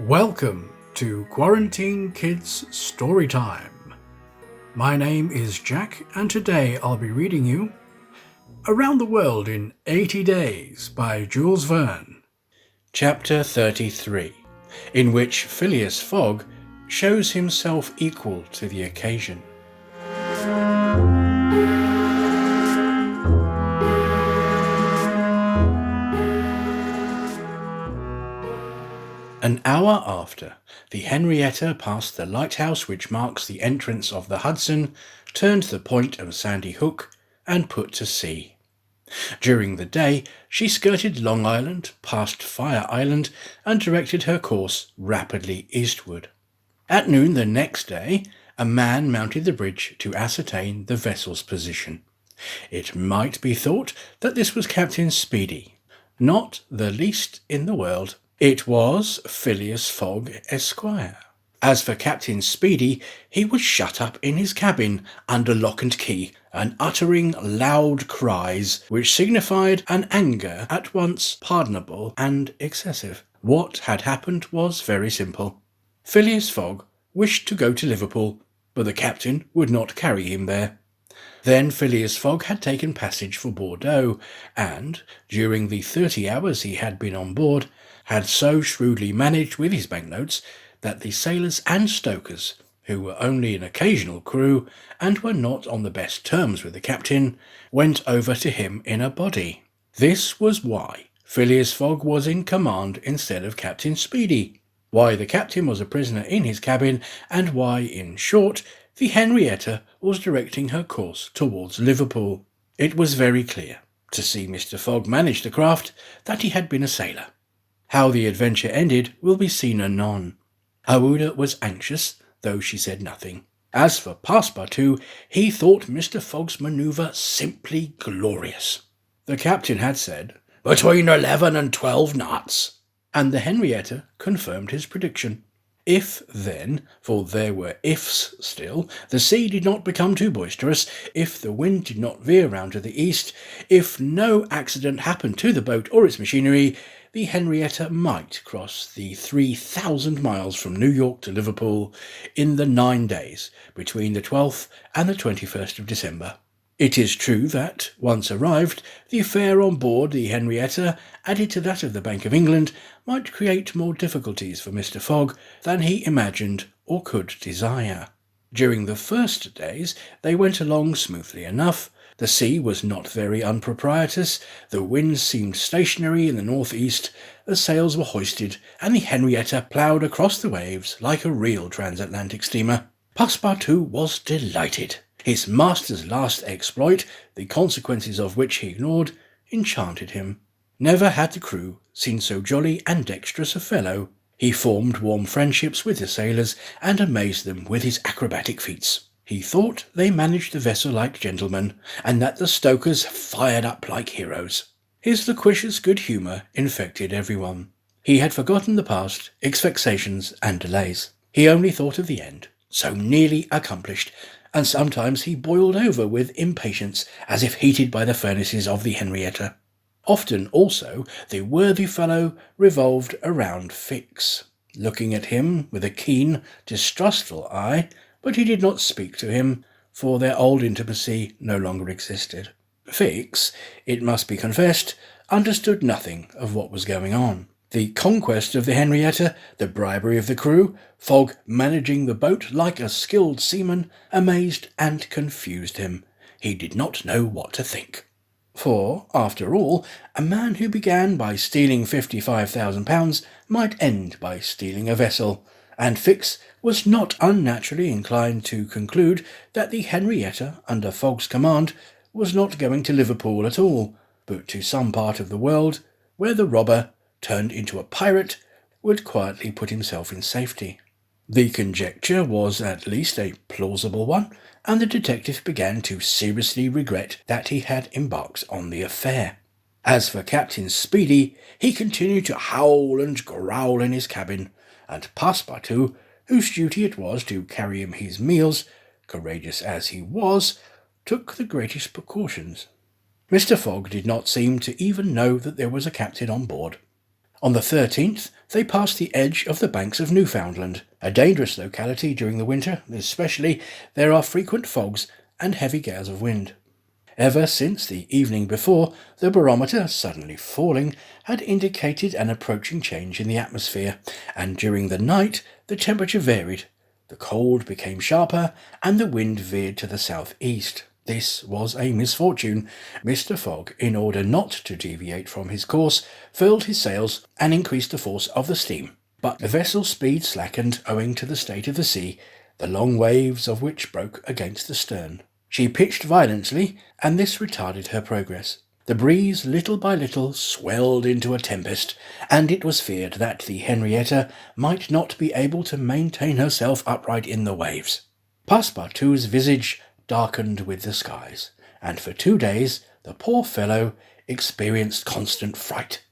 Welcome to Quarantine Kids Storytime. My name is Jack, and today I'll be reading you Around the World in 80 Days by Jules Verne. Chapter 33, in which Phileas Fogg shows himself equal to the occasion. An hour after, the Henrietta passed the lighthouse which marks the entrance of the Hudson, turned the point of Sandy Hook, and put to sea. During the day, she skirted Long Island, passed Fire Island, and directed her course rapidly eastward. At noon the next day, a man mounted the bridge to ascertain the vessel's position. It might be thought that this was Captain Speedy, not the least in the world. It was Phileas Fogg, Esquire. As for Captain Speedy, he was shut up in his cabin under lock and key, and uttering loud cries which signified an anger at once pardonable and excessive. What had happened was very simple. Phileas Fogg wished to go to Liverpool, but the captain would not carry him there. Then Phileas Fogg had taken passage for Bordeaux, and, during the 30 hours he had been on board, had so shrewdly managed with his banknotes that the sailors and stokers, who were only an occasional crew and were not on the best terms with the captain, went over to him in a body. This was why Phileas Fogg was in command instead of Captain Speedy, why the captain was a prisoner in his cabin, and why, in short, the Henrietta was directing her course towards Liverpool. It was very clear, to see Mr. Fogg manage the craft, that he had been a sailor. How the adventure ended will be seen anon. Aouda was anxious, though she said nothing. As for Passepartout, he thought Mr. Fogg's manoeuvre simply glorious. The captain had said, "Between 11 and 12 knots," and the Henrietta confirmed his prediction. If then, for there were ifs still, the sea did not become too boisterous, if the wind did not veer round to the east, if no accident happened to the boat or its machinery, the Henrietta might cross the 3,000 miles from New York to Liverpool in the 9 days between the 12th and the 21st of December. It is true that, once arrived, the fare on board the Henrietta, added to that of the Bank of England, might create more difficulties for Mr. Fogg than he imagined or could desire. During the first days they went along smoothly enough. The sea was not very unproprietous, the wind seemed stationary in the north-east, the sails were hoisted, and the Henrietta ploughed across the waves like a real transatlantic steamer. Passepartout was delighted. His master's last exploit, the consequences of which he ignored, enchanted him. Never had the crew seen so jolly and dexterous a fellow. He formed warm friendships with the sailors and amazed them with his acrobatic feats. He thought they managed the vessel like gentlemen, and that the stokers fired up like heroes. His loquacious good humour infected everyone. He had forgotten the past, its vexations and delays. He only thought of the end, so nearly accomplished, and sometimes he boiled over with impatience as if heated by the furnaces of the Henrietta. Often also the worthy fellow revolved around Fix, looking at him with a keen, distrustful eye, but he did not speak to him, for their old intimacy no longer existed. Fix, it must be confessed, understood nothing of what was going on. The conquest of the Henrietta, the bribery of the crew, Fogg managing the boat like a skilled seaman, amazed and confused him. He did not know what to think. For, after all, a man who began by stealing £55,000 might end by stealing a vessel, and Fix was not unnaturally inclined to conclude that the Henrietta, under Fogg's command, was not going to Liverpool at all, but to some part of the world where the robber, turned into a pirate, would quietly put himself in safety. The conjecture was at least a plausible one, and the detective began to seriously regret that he had embarked on the affair. As for Captain Speedy, he continued to howl and growl in his cabin, and Passepartout, whose duty it was to carry him his meals, courageous as he was, took the greatest precautions. Mr. Fogg did not seem to even know that there was a captain on board. On the 13th, they passed the edge of the banks of Newfoundland, a dangerous locality during the winter, especially there are frequent fogs and heavy gales of wind. Ever since the evening before, the barometer, suddenly falling, had indicated an approaching change in the atmosphere, and during the night the temperature varied. The cold became sharper, and the wind veered to the southeast. This was a misfortune. Mr. Fogg, in order not to deviate from his course, furled his sails and increased the force of the steam. But the vessel's speed slackened owing to the state of the sea, the long waves of which broke against the stern. She pitched violently, and this retarded her progress. The breeze, little by little, swelled into a tempest, and it was feared that the Henrietta might not be able to maintain herself upright in the waves. Passepartout's visage darkened with the skies, and for 2 days the poor fellow experienced constant fright.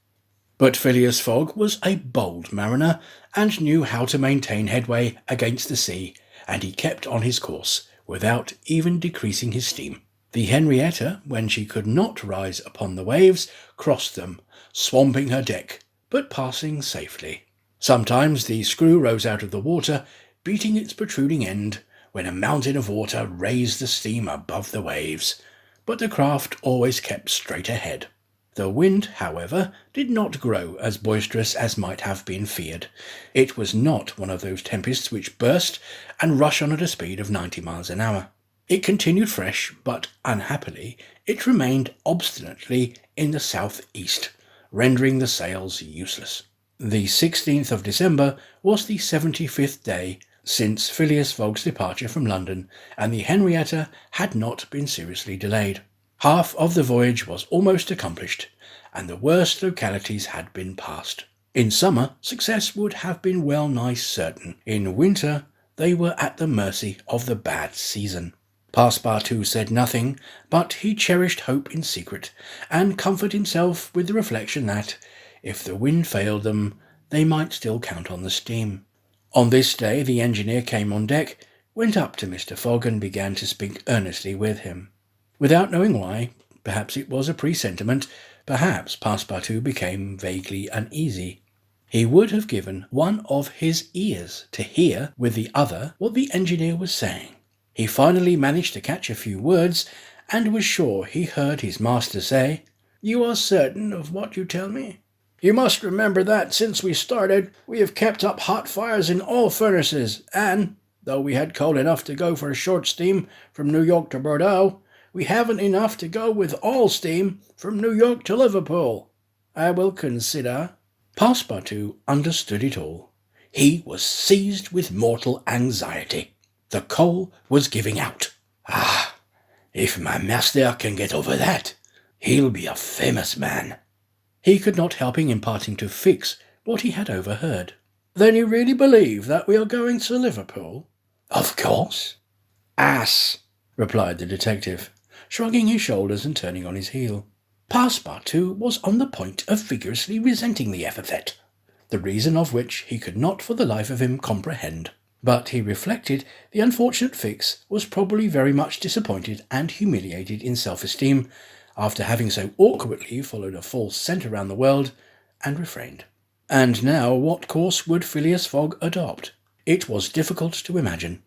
But Phileas Fogg was a bold mariner, and knew how to maintain headway against the sea, and he kept on his course, without even decreasing his steam. The Henrietta, when she could not rise upon the waves, crossed them, swamping her deck, but passing safely. Sometimes the screw rose out of the water, beating its protruding end, when a mountain of water raised the steam above the waves, but the craft always kept straight ahead. The wind, however, did not grow as boisterous as might have been feared. It was not one of those tempests which burst and rush on at a speed of 90 miles an hour. It continued fresh, but unhappily it remained obstinately in the southeast, rendering the sails useless. The 16th of December was the 75th day since Phileas Fogg's departure from London, and the Henrietta had not been seriously delayed. Half of the voyage was almost accomplished, and the worst localities had been passed. In summer, success would have been well nigh certain. In winter, they were at the mercy of the bad season. Passepartout said nothing, but he cherished hope in secret, and comforted himself with the reflection that, if the wind failed them, they might still count on the steam. On this day the engineer came on deck, went up to Mr. Fogg, and began to speak earnestly with him. Without knowing why, perhaps it was a presentiment, perhaps Passepartout became vaguely uneasy. He would have given one of his ears to hear with the other what the engineer was saying. He finally managed to catch a few words, and was sure he heard his master say, "You are certain of what you tell me? You must remember that, since we started, we have kept up hot fires in all furnaces, and, though we had coal enough to go for a short steam from New York to Bordeaux, we haven't enough to go with all steam from New York to Liverpool. I will consider." Passepartout understood it all. He was seized with mortal anxiety. The coal was giving out. "Ah, if my master can get over that, he'll be a famous man." He could not help imparting to Fix what he had overheard. "Then you really believe that we are going to Liverpool?" "Of course." "Ass," replied the detective, shrugging his shoulders and turning on his heel. Passepartout was on the point of vigorously resenting the epithet, the reason of which he could not for the life of him comprehend. But he reflected the unfortunate Fix was probably very much disappointed and humiliated in self-esteem, after having so awkwardly followed a false scent around the world, and refrained. And now what course would Phileas Fogg adopt? It was difficult to imagine.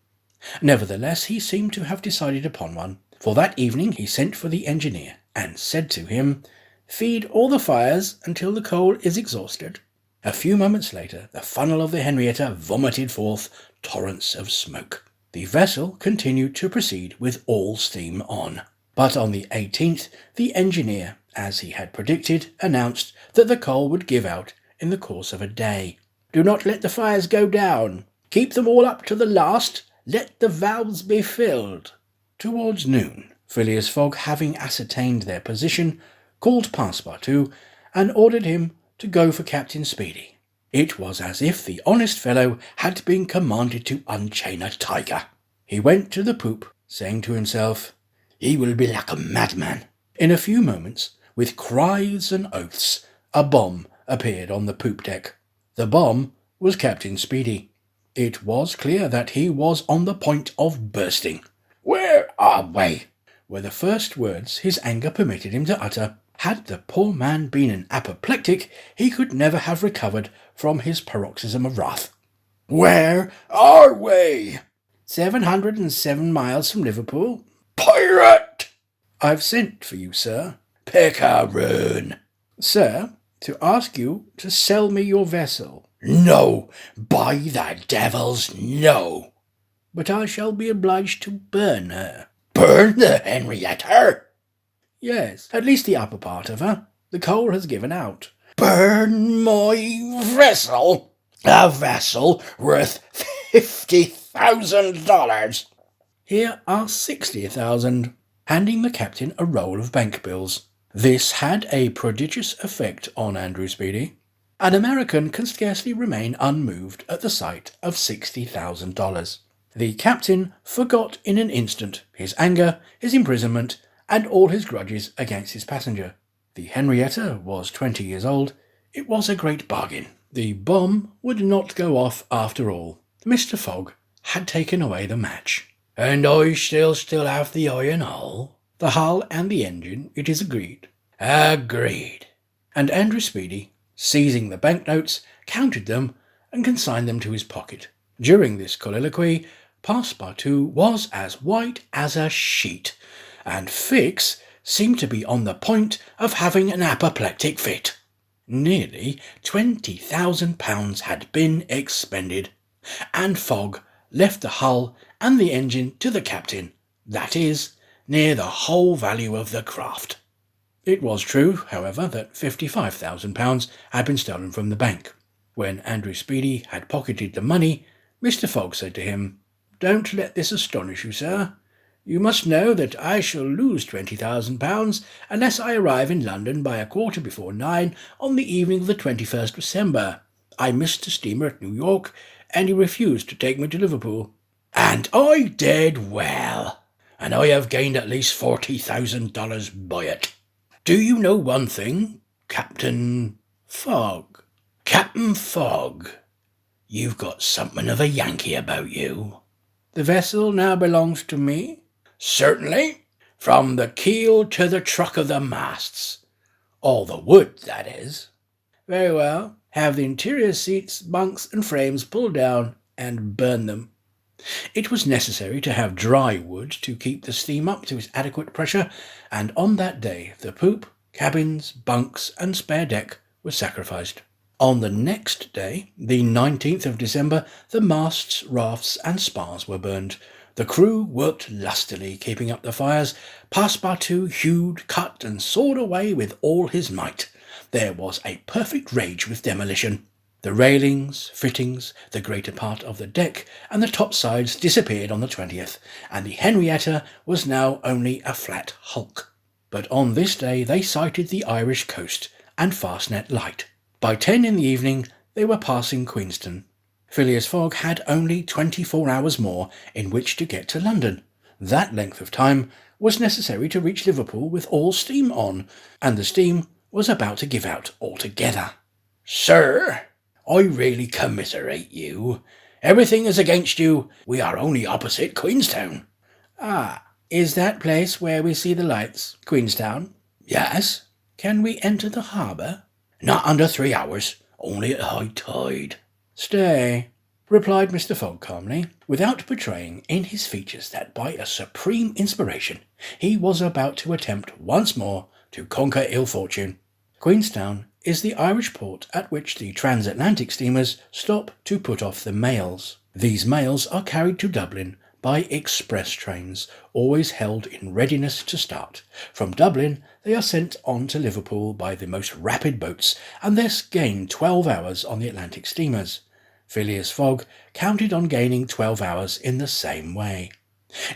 Nevertheless, he seemed to have decided upon one, for that evening he sent for the engineer, and said to him, "Feed all the fires until the coal is exhausted." A few moments later, the funnel of the Henrietta vomited forth torrents of smoke. The vessel continued to proceed with all steam on. But on the 18th, the engineer, as he had predicted, announced that the coal would give out in the course of a day. "Do not let the fires go down. Keep them all up to the last. Let the valves be filled." Towards noon, Phileas Fogg, having ascertained their position, called Passepartout and ordered him to go for Captain Speedy. It was as if the honest fellow had been commanded to unchain a tiger. He went to the poop, saying to himself, "He will be like a madman." In a few moments, with cries and oaths, a bomb appeared on the poop deck. The bomb was Captain Speedy. It was clear that he was on the point of bursting. "Where are we?" were the first words his anger permitted him to utter. Had the poor man been an apoplectic, he could never have recovered from his paroxysm of wrath. Where are we? 707 miles from Liverpool. Pirate! I've sent for you, sir. Picaroon! Sir, to ask you to sell me your vessel. No, by the devils, no. But I shall be obliged to burn her. Burn the Henrietta? Yes, at least the upper part of her. The coal has given out. Burn my vessel? A vessel worth $50,000. Here are 60,000, handing the captain a roll of bank bills. This had a prodigious effect on Andrew Speedy. An American can scarcely remain unmoved at the sight of $60,000. The captain forgot in an instant his anger, his imprisonment, and all his grudges against his passenger. The Henrietta was 20 years old. It was a great bargain. The bomb would not go off after all. Mr. Fogg had taken away the match. And I still have the iron hull? The hull and the engine, it is agreed. Agreed. And Andrew Speedy, seizing the banknotes, counted them and consigned them to his pocket. During this colloquy, Passepartout was as white as a sheet, and Fix seemed to be on the point of having an apoplectic fit. Nearly £20,000 had been expended, and Fogg left the hull and the engine to the captain, that is, near the whole value of the craft. It was true, however, that £55,000 had been stolen from the bank. When Andrew Speedy had pocketed the money, Mr. Fogg said to him, "Don't let this astonish you, sir. You must know that I shall lose £20,000 unless I arrive in London by 9:15 on the evening of the 21st December. I missed the steamer at New York, and he refused to take me to Liverpool." "And I did well, and I have gained at least $40,000 by it. Do you know one thing, Captain Fogg? Captain Fogg, you've got something of a Yankee about you." The vessel now belongs to me? "Certainly, from the keel to the truck of the masts. All the wood, that is." "Very well. Have the interior seats, bunks, and frames pulled down and burn them." It was necessary to have dry wood to keep the steam up to its adequate pressure, and on that day the poop, cabins, bunks, and spare deck were sacrificed. On the next day, the 19th of December, the masts, rafts, and spars were burned. The crew worked lustily, keeping up the fires. Passepartout hewed, cut, and sawed away with all his might. There was a perfect rage with demolition. The railings, fittings, the greater part of the deck, and the topsides disappeared on the 20th, and the Henrietta was now only a flat hulk. But on this day they sighted the Irish coast and Fastnet Light. By 10 in the evening they were passing Queenstown. Phileas Fogg had only 24 hours more in which to get to London. That length of time was necessary to reach Liverpool with all steam on, and the steam was about to give out altogether. "Sir, I really commiserate you. Everything is against you. We are only opposite Queenstown." "Ah, is that place where we see the lights, Queenstown?" "Yes." "Can we enter the harbour?" "Not under 3 hours, only at high tide." "Stay," replied Mr. Fogg calmly, without betraying in his features that by a supreme inspiration he was about to attempt once more to conquer ill fortune. "Queenstown is the Irish port at which the transatlantic steamers stop to put off the mails. These mails are carried to Dublin by express trains, always held in readiness to start. From Dublin they are sent on to Liverpool by the most rapid boats, and thus gain 12 hours on the Atlantic steamers. Phileas Fogg counted on gaining 12 hours in the same way.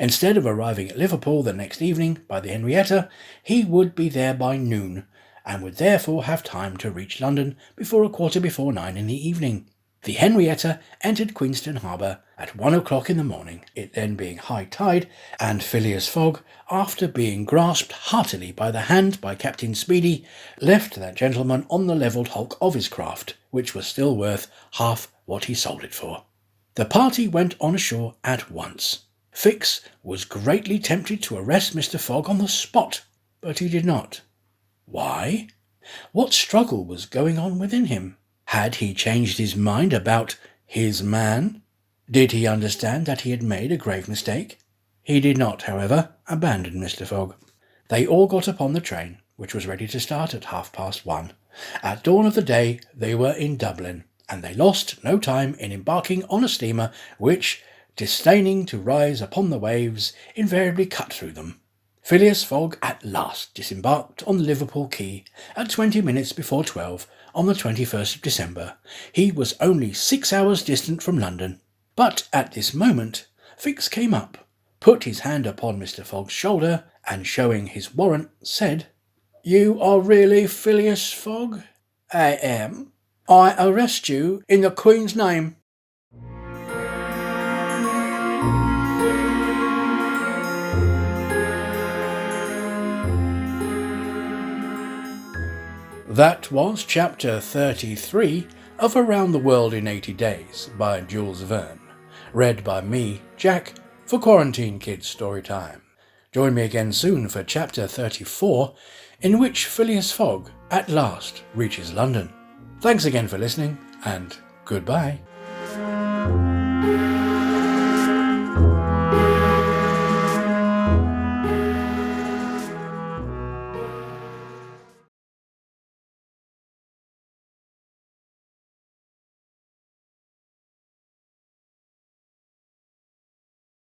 Instead of arriving at Liverpool the next evening by the Henrietta, he would be there by noon, and would therefore have time to reach London before 9:15 in the evening. The Henrietta entered Queenstown harbour at 1 o'clock in the morning, it then being high tide, and Phileas Fogg, after being grasped heartily by the hand by Captain Speedy, left that gentleman on the levelled hulk of his craft, which was still worth half what he sold it for. The party went on ashore at once. Fix was greatly tempted to arrest Mr. Fogg on the spot, but he did not. Why? What struggle was going on within him? Had he changed his mind about his man? Did he understand that he had made a grave mistake? He did not, however, abandon Mr. Fogg. They all got upon the train, which was ready to start at 1:30. At dawn of the day they were in Dublin, and they lost no time in embarking on a steamer which, disdaining to rise upon the waves, invariably cut through them. Phileas Fogg at last disembarked on the Liverpool quay at 20 minutes before 12 on the 21st of December. He was only 6 hours distant from London. But at this moment Fix came up, put his hand upon Mr. Fogg's shoulder, and showing his warrant, said, "You are really Phileas Fogg?" "I am." "I arrest you in the Queen's name." That was chapter 33 of Around the World in 80 Days by Jules Verne, read by me, Jack, for Quarantine Kids Storytime. Join me again soon for chapter 34, in which Phileas Fogg at last reaches London. Thanks again for listening, and goodbye.